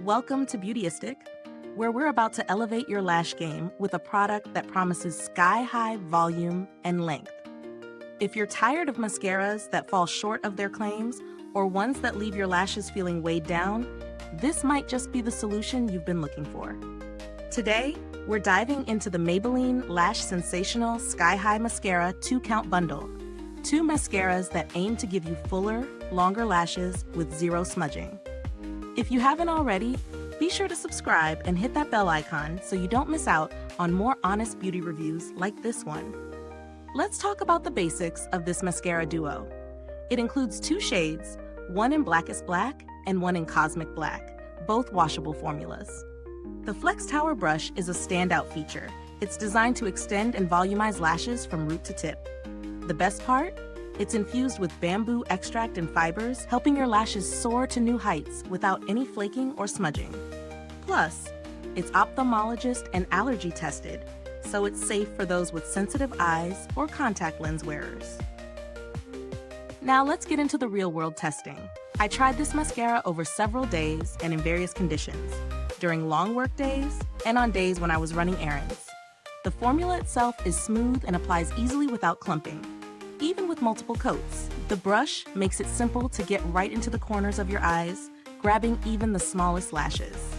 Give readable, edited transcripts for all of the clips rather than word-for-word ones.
Welcome to Beautyistic, where we're about to elevate your lash game with a product that promises sky-high volume and length. If you're tired of mascaras that fall short of their claims or ones that leave your lashes feeling weighed down, this might just be the solution you've been looking for. Today, we're diving into the Maybelline Lash Sensational Sky High Mascara 2-count bundle. 2 mascaras that aim to give you fuller, longer lashes with zero smudging. If you haven't already, be sure to subscribe and hit that bell icon so you don't miss out on more honest beauty reviews like this one. Let's talk about the basics of this mascara duo. It includes 2 shades, one in Blackest Black and one in Cosmic Black, both washable formulas. The Flex Tower brush is a standout feature. It's designed to extend and volumize lashes from root to tip. The best part? It's infused with bamboo extract and fibers, helping your lashes soar to new heights without any flaking or smudging. Plus, it's ophthalmologist and allergy tested, so it's safe for those with sensitive eyes or contact lens wearers. Now let's get into the real-world testing. I tried this mascara over several days and in various conditions, during long work days and on days when I was running errands. The formula itself is smooth and applies easily without clumping. Even with multiple coats, the brush makes it simple to get right into the corners of your eyes, grabbing even the smallest lashes.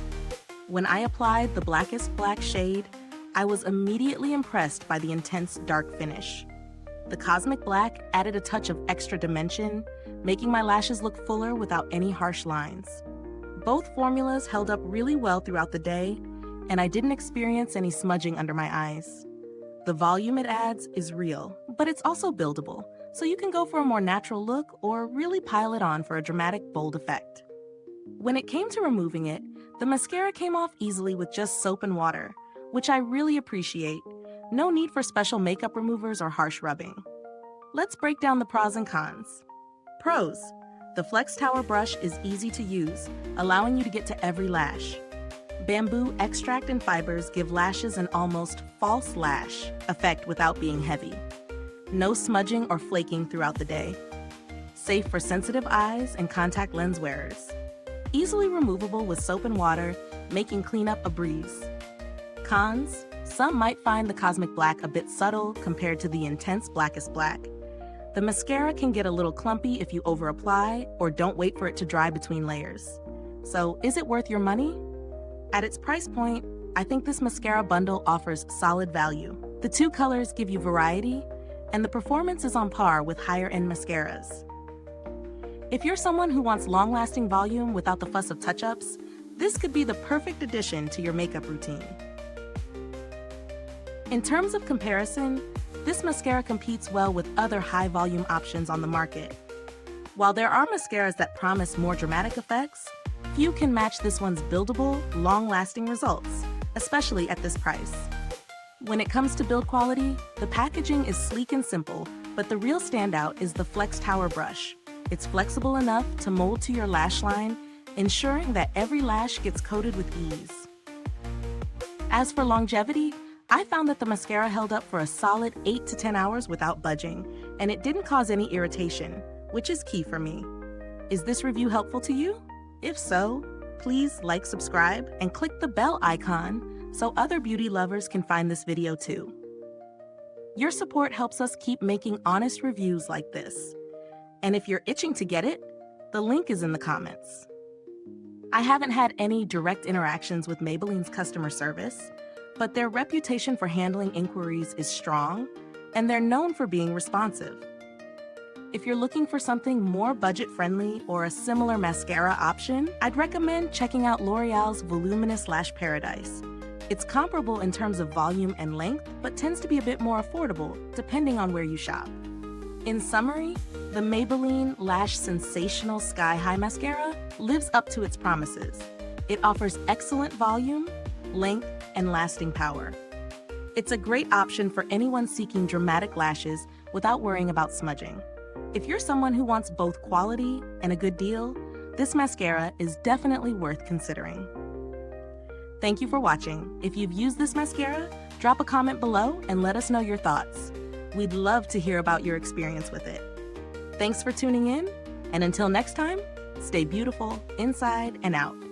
When I applied the Blackest Black shade, I was immediately impressed by the intense dark finish. The Cosmic Black added a touch of extra dimension, making my lashes look fuller without any harsh lines. Both formulas held up really well throughout the day, and I didn't experience any smudging under my eyes. The volume it adds is real, but it's also buildable, so you can go for a more natural look or really pile it on for a dramatic, bold effect. When it came to removing it, the mascara came off easily with just soap and water, which I really appreciate. No need for special makeup removers or harsh rubbing. Let's break down the pros and cons. Pros: the Flex Tower brush is easy to use, allowing you to get to every lash. Bamboo extract and fibers give lashes an almost false lash effect without being heavy. No smudging or flaking throughout the day. Safe for sensitive eyes and contact lens wearers. Easily removable with soap and water, making cleanup a breeze. Cons: some might find the Cosmic Black a bit subtle compared to the intense Blackest Black. The mascara can get a little clumpy if you over-apply or don't wait for it to dry between layers. So, is it worth your money? At its price point, I think this mascara bundle offers solid value. The 2 colors give you variety, and the performance is on par with higher-end mascaras. If you're someone who wants long-lasting volume without the fuss of touch-ups, this could be the perfect addition to your makeup routine. In terms of comparison, this mascara competes well with other high-volume options on the market. While there are mascaras that promise more dramatic effects, few can match this one's buildable, long-lasting results, especially at this price. When it comes to build quality, the packaging is sleek and simple, but the real standout is the Flex Tower brush. It's flexible enough to mold to your lash line, ensuring that every lash gets coated with ease. As for longevity, I found that the mascara held up for a solid 8 to 10 hours without budging, and it didn't cause any irritation, which is key for me. Is this review helpful to you? If so, please like, subscribe, and click the bell icon so other beauty lovers can find this video too. Your support helps us keep making honest reviews like this. And if you're itching to get it, the link is in the comments. I haven't had any direct interactions with Maybelline's customer service, but their reputation for handling inquiries is strong, and they're known for being responsive. If you're looking for something more budget-friendly or a similar mascara option, I'd recommend checking out L'Oreal's Voluminous Lash Paradise. It's comparable in terms of volume and length, but tends to be a bit more affordable, depending on where you shop. In summary, the Maybelline Lash Sensational Sky High Mascara lives up to its promises. It offers excellent volume, length, and lasting power. It's a great option for anyone seeking dramatic lashes without worrying about smudging. If you're someone who wants both quality and a good deal, this mascara is definitely worth considering. Thank you for watching. If you've used this mascara, drop a comment below and let us know your thoughts. We'd love to hear about your experience with it. Thanks for tuning in, and until next time, stay beautiful inside and out.